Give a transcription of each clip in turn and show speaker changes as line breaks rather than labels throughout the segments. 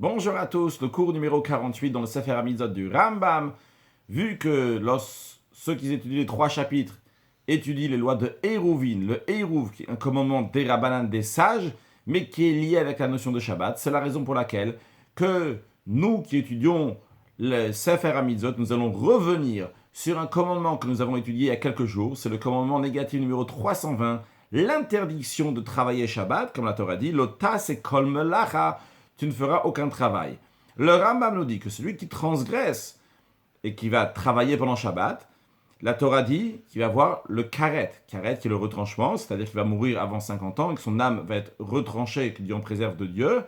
Bonjour à tous, le cours numéro 48 dans le Sefer HaMitzvot du Rambam. Vu que ceux qui étudient les 3 chapitres étudient les lois de Hérouvin, le Hérouv, qui est un commandement des Rabbanan, des sages, mais qui est lié avec la notion de Shabbat, c'est la raison pour laquelle que nous qui étudions le Sefer HaMitzvot, nous allons revenir sur un commandement que nous avons étudié il y a quelques jours, c'est le commandement négatif numéro 320, l'interdiction de travailler Shabbat, comme la Torah dit, l'otas et kol melacha, tu ne feras aucun travail. Le Rambam nous dit que celui qui transgresse et qui va travailler pendant Shabbat, la Torah dit qu'il va avoir le karet. Karet qui est le retranchement, c'est-à-dire qu'il va mourir avant 50 ans et que son âme va être retranchée, que Dieu en préserve de Dieu.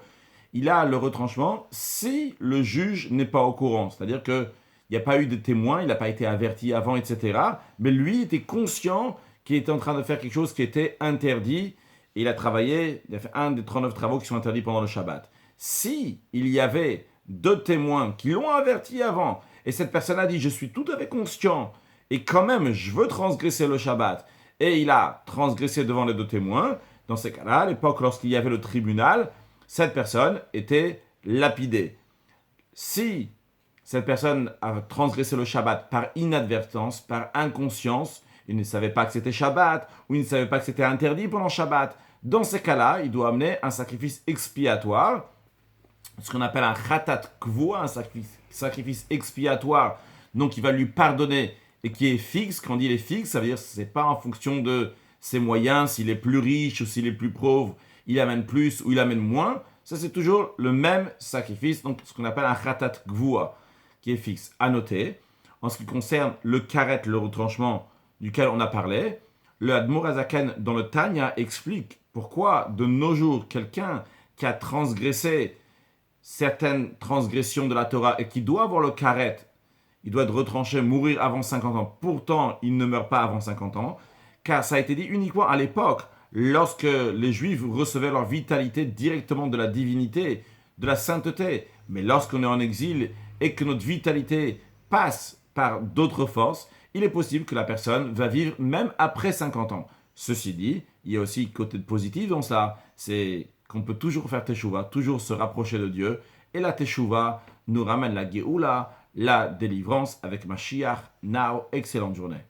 Il a le retranchement si le juge n'est pas au courant, c'est-à-dire qu'il n'y a pas eu de témoin, il n'a pas été averti avant, etc. Mais lui était conscient qu'il était en train de faire quelque chose qui était interdit et il a travaillé, il a fait un des 39 travaux qui sont interdits pendant le Shabbat. Si il y avait 2 témoins qui l'ont averti avant, et cette personne a dit « je suis tout à fait conscient, et quand même je veux transgresser le Shabbat », et il a transgressé devant les 2 témoins, dans ces cas-là, à l'époque lorsqu'il y avait le tribunal, cette personne était lapidée. Si cette personne a transgressé le Shabbat par inadvertance, par inconscience, il ne savait pas que c'était Shabbat, ou il ne savait pas que c'était interdit pendant Shabbat, dans ces cas-là, il doit amener un sacrifice expiatoire, ce qu'on appelle un khatat kvoua, un sacrifice expiatoire, donc il va lui pardonner et qui est fixe. Quand on dit il est fixe, ça veut dire que ce n'est pas en fonction de ses moyens, s'il est plus riche ou s'il est plus pauvre, il amène plus ou il amène moins. Ça, c'est toujours le même sacrifice, donc ce qu'on appelle un khatat kvoua, qui est fixe. À noter, en ce qui concerne le karet, le retranchement duquel on a parlé, le Admor Hazaken dans le Tanya explique pourquoi de nos jours, quelqu'un qui a transgressé certaines transgressions de la Torah et qui doit avoir le karet, il doit être retranché, mourir avant 50 ans. Pourtant, il ne meurt pas avant 50 ans, car ça a été dit uniquement à l'époque, lorsque les Juifs recevaient leur vitalité directement de la divinité, de la sainteté. Mais lorsqu'on est en exil et que notre vitalité passe par d'autres forces, il est possible que la personne va vivre même après 50 ans. Ceci dit, il y a aussi côté positif dans ça, c'est qu'on peut toujours faire teshuva, toujours se rapprocher de Dieu. Et la teshuva nous ramène la Géoula, la délivrance avec Mashiach. Now, excellente journée.